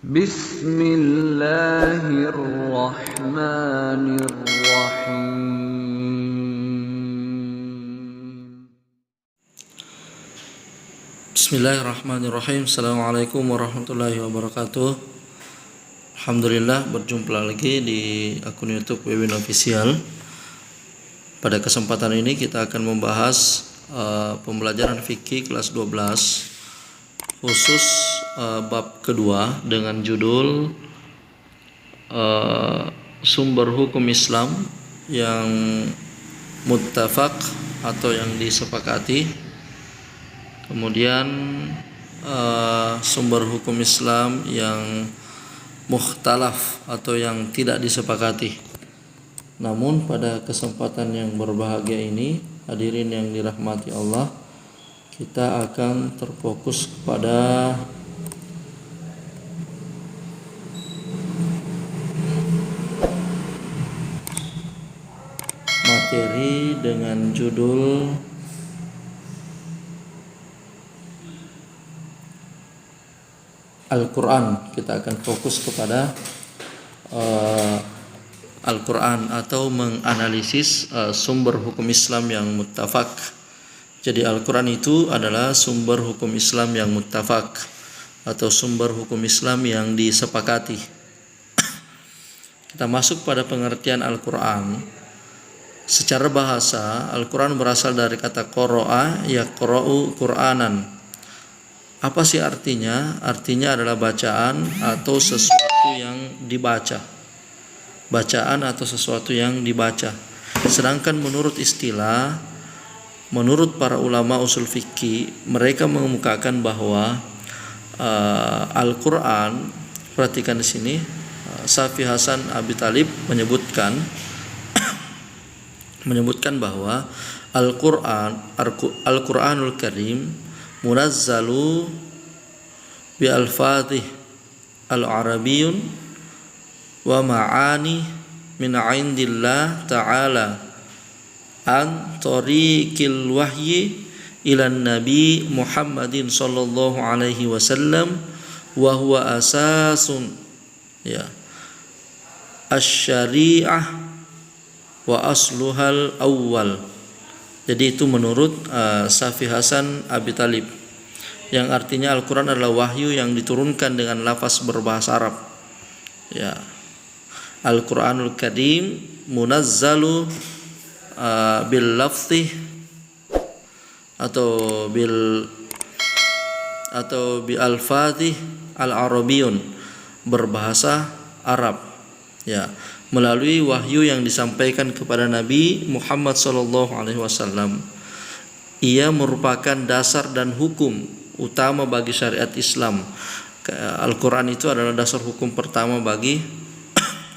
Bismillahirrahmanirrahim. Bismillahirrahmanirrahim. Assalamualaikum warahmatullahi wabarakatuh. Alhamdulillah, berjumpa lagi di akun YouTube Wewin Official. Pada kesempatan ini kita akan membahas pembelajaran fikih kelas 12 khusus bab kedua dengan judul sumber hukum Islam yang muttafaq atau yang disepakati, kemudian sumber hukum Islam yang mukhtalaf atau yang tidak disepakati. Namun pada kesempatan yang berbahagia ini, hadirin yang dirahmati Allah, kita akan terfokus kepada materi dengan judul Al-Quran. Kita akan fokus kepada Al-Quran atau menganalisis sumber hukum Islam yang muttafaq. Jadi Al-Quran itu adalah sumber hukum Islam yang muttafaq atau sumber hukum Islam yang disepakati. Kita masuk pada pengertian Al-Quran. Secara bahasa, Al-Quran berasal dari kata qara'a yaqra'u Qur'anan. Apa sih artinya? Artinya adalah bacaan atau sesuatu yang dibaca. Bacaan atau sesuatu yang dibaca. Sedangkan menurut istilah, menurut para ulama usul fikih, mereka mengemukakan bahwa Al-Quran, perhatikan di sini, Syafi'i Hasan Abi Thalib menyebutkan bahwa Al-Quranul Karim munazzalu bi al-fatih al-arabiyyun wa ma'ani min 'indillah ta'ala an tariqil wahyi ilan nabi Muhammadin sallallahu alaihi wasallam wa huwa asasun asy-syari'ah wa asluhal awwal. Jadi itu menurut Syafi'i Hasan Abi Thalib, yang artinya Al-Quran adalah wahyu yang diturunkan dengan lafaz berbahasa Arab. Al-Quranul Karim munazzalu bil lafzi atau bi al-fatih al-arabiyyun, berbahasa Arab, melalui wahyu yang disampaikan kepada Nabi Muhammad SAW. Ia merupakan dasar dan hukum utama bagi syariat Islam. Al-Quran itu adalah dasar hukum pertama bagi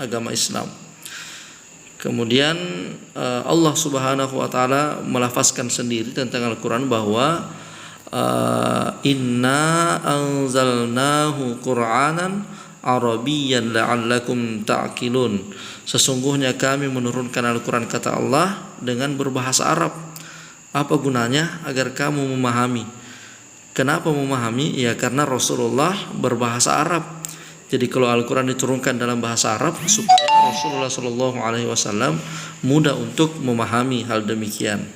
agama Islam. Kemudian Allah Subhanahu wa taala melafazkan sendiri tentang Al-Qur'an bahwa inna anzalnahu Qur'anan Arabiyyan la'allakum ta'qilun. Sesungguhnya kami menurunkan Al-Qur'an, kata Allah, dengan berbahasa Arab. Apa gunanya? Agar kamu memahami. Kenapa memahami? Ya karena Rasulullah berbahasa Arab. Jadi kalau Al-Quran diturunkan dalam bahasa Arab supaya Rasulullah SAW mudah untuk memahami hal demikian.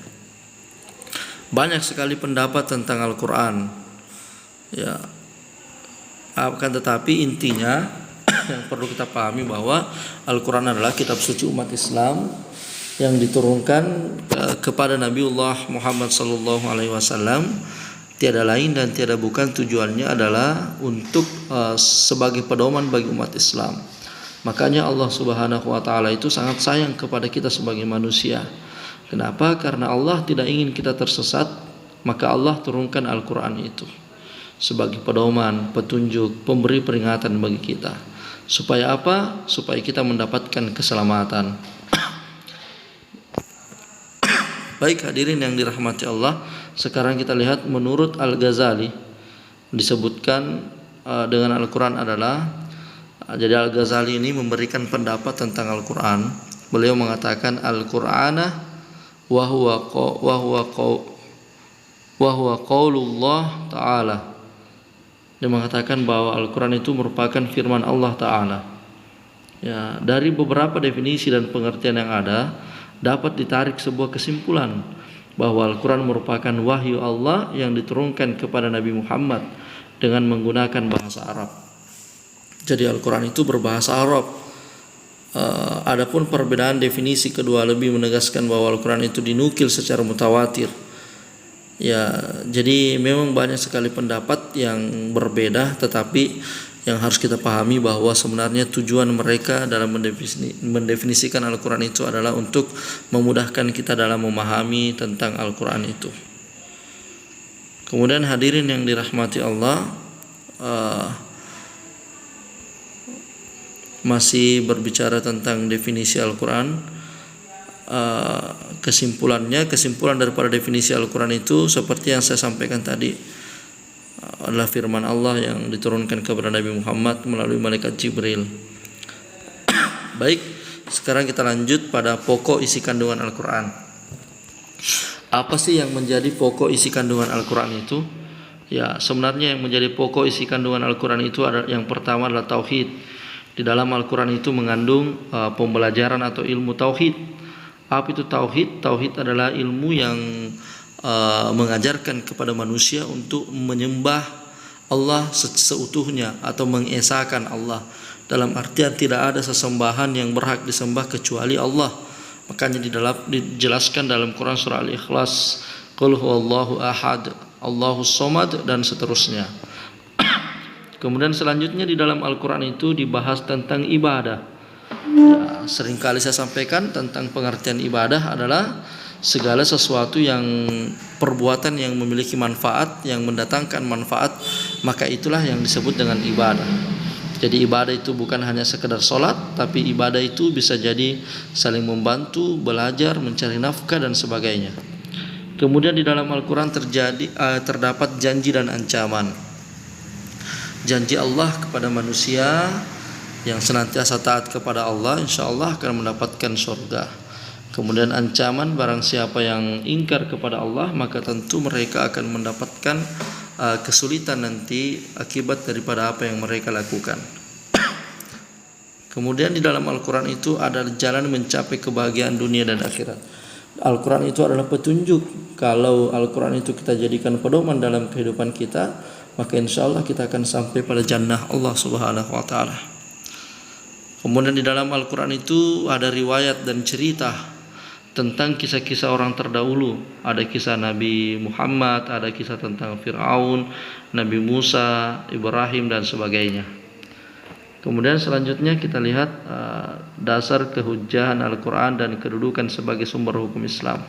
Banyak sekali pendapat tentang Al-Quran. Akan tetapi intinya yang perlu kita pahami bahwa Al-Quran adalah kitab suci umat Islam yang diturunkan kepada Nabiullah Muhammad SAW. Tiada lain dan tiada bukan tujuannya adalah untuk sebagai pedoman bagi umat Islam. Makanya Allah Subhanahu wa taala itu sangat sayang kepada kita sebagai manusia. Kenapa? Karena Allah tidak ingin kita tersesat, maka Allah turunkan Al-Quran itu sebagai pedoman, petunjuk, pemberi peringatan bagi kita. Supaya apa? Supaya kita mendapatkan keselamatan. Baik hadirin yang dirahmati Allah, sekarang kita lihat menurut Al-Ghazali disebutkan dengan Al-Quran adalah, jadi Al-Ghazali ini memberikan pendapat tentang Al-Quran. Beliau mengatakan Al-Qur'ana wa huwa qaulullah ta'ala Dia mengatakan bahwa Al-Quran itu merupakan firman Allah Ta'ala. Ya, dari beberapa definisi dan pengertian yang ada, dapat ditarik sebuah kesimpulan bahwa Al-Quran merupakan wahyu Allah yang diturunkan kepada Nabi Muhammad dengan menggunakan bahasa Arab. Jadi Al-Quran itu berbahasa Arab. Adapun perbedaan definisi kedua lebih menegaskan bahwa Al-Quran itu dinukil secara mutawatir. Ya, jadi memang banyak sekali pendapat yang berbeda, tetapi yang harus kita pahami bahwa sebenarnya tujuan mereka dalam mendefinisikan Al-Quran itu adalah untuk memudahkan kita dalam memahami tentang Al-Quran itu. Kemudian hadirin yang dirahmati Allah, masih berbicara tentang definisi Al-Quran. Kesimpulan daripada definisi Al-Quran itu seperti yang saya sampaikan tadi, adalah firman Allah yang diturunkan kepada Nabi Muhammad melalui malaikat Jibril. Baik, sekarang kita lanjut pada pokok isi kandungan Al-Quran. Apa sih yang menjadi pokok isi kandungan Al-Quran itu? Ya, sebenarnya yang menjadi pokok isi kandungan Al-Quran itu adalah, yang pertama adalah tauhid. Di dalam Al-Quran itu mengandung pembelajaran atau ilmu tauhid. Apa itu tauhid? Tauhid adalah ilmu yang mengajarkan kepada manusia untuk menyembah Allah seutuhnya atau mengesahkan Allah, dalam artian tidak ada sesembahan yang berhak disembah kecuali Allah. Makanya dijelaskan dalam Quran surah Al-Ikhlas, Qul huwallahu ahad, Allahus somad, dan seterusnya. Kemudian selanjutnya di dalam Al-Quran itu dibahas tentang ibadah. Ya, seringkali saya sampaikan tentang pengertian ibadah adalah segala sesuatu yang perbuatan yang memiliki manfaat, yang mendatangkan manfaat, maka itulah yang disebut dengan ibadah. Jadi ibadah itu bukan hanya sekedar sholat, tapi ibadah itu bisa jadi saling membantu, belajar, mencari nafkah, dan sebagainya. Kemudian di dalam Al-Quran terdapat janji dan ancaman. Janji Allah kepada manusia yang senantiasa taat kepada Allah, insya Allah akan mendapatkan surga. Kemudian ancaman, barang siapa yang ingkar kepada Allah, maka tentu mereka akan mendapatkan kesulitan nanti akibat daripada apa yang mereka lakukan. Kemudian di dalam Al-Quran itu ada jalan mencapai kebahagiaan dunia dan akhirat. Al-Quran itu adalah petunjuk. Kalau Al-Quran itu kita jadikan pedoman dalam kehidupan kita, maka insya Allah kita akan sampai pada jannah Allah Subhanahu wa Ta'ala. Kemudian di dalam Al-Quran itu ada riwayat dan cerita tentang kisah-kisah orang terdahulu. Ada kisah Nabi Muhammad, ada kisah tentang Fir'aun, Nabi Musa, Ibrahim, dan sebagainya. Kemudian selanjutnya kita lihat dasar kehujahan Al-Quran dan kedudukan sebagai sumber hukum Islam.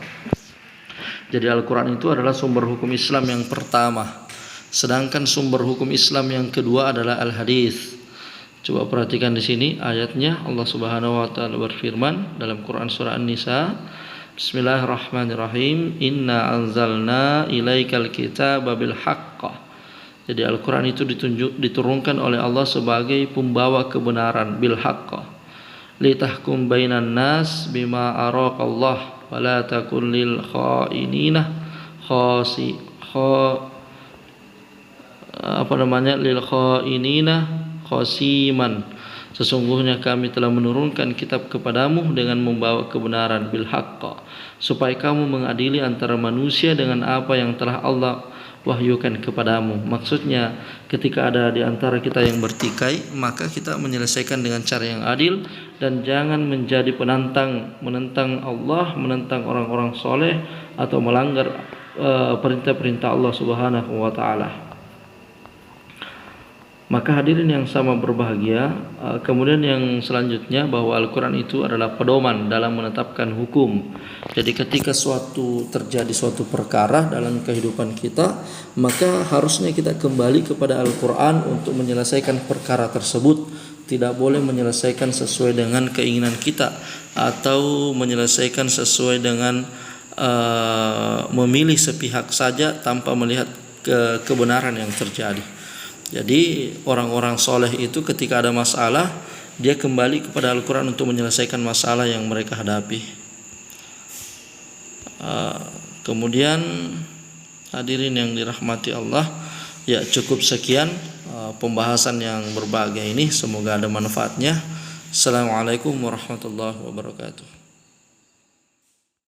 Jadi Al-Quran itu adalah sumber hukum Islam yang pertama. Sedangkan sumber hukum Islam yang kedua adalah Al-Hadis. Coba perhatikan di sini ayatnya. Allah Subhanahu wa taala berfirman dalam Quran surah An-Nisa, Bismillahirrahmanirrahim, Inna anzalna ilaikal kitaba bil haqq. Jadi Al-Quran itu diturunkan oleh Allah sebagai pembawa kebenaran, bil haqq. Litahkum bainan nas bima araqallah wa la takun lil khainina lil khainina khasiman. Sesungguhnya kami telah menurunkan kitab kepadamu dengan membawa kebenaran, bil haqq, supaya kamu mengadili antara manusia dengan apa yang telah Allah wahyukan kepadamu. Maksudnya ketika ada di antara kita yang bertikai, maka kita menyelesaikan dengan cara yang adil dan jangan menjadi menentang Allah, menentang orang-orang soleh, atau melanggar perintah-perintah Allah Subhanahu wa taala. Maka hadirin yang sama berbahagia, kemudian yang selanjutnya bahwa Al-Quran itu adalah pedoman dalam menetapkan hukum. Jadi ketika terjadi suatu perkara dalam kehidupan kita, maka harusnya kita kembali kepada Al-Quran untuk menyelesaikan perkara tersebut. Tidak boleh menyelesaikan sesuai dengan keinginan kita, atau menyelesaikan sesuai dengan memilih sepihak saja tanpa melihat kebenaran yang terjadi. Jadi orang-orang soleh itu ketika ada masalah, dia kembali kepada Al-Quran untuk menyelesaikan masalah yang mereka hadapi. Kemudian hadirin yang dirahmati Allah, ya cukup sekian pembahasan yang berbahagia ini. Semoga ada manfaatnya. Assalamualaikum warahmatullahi wabarakatuh.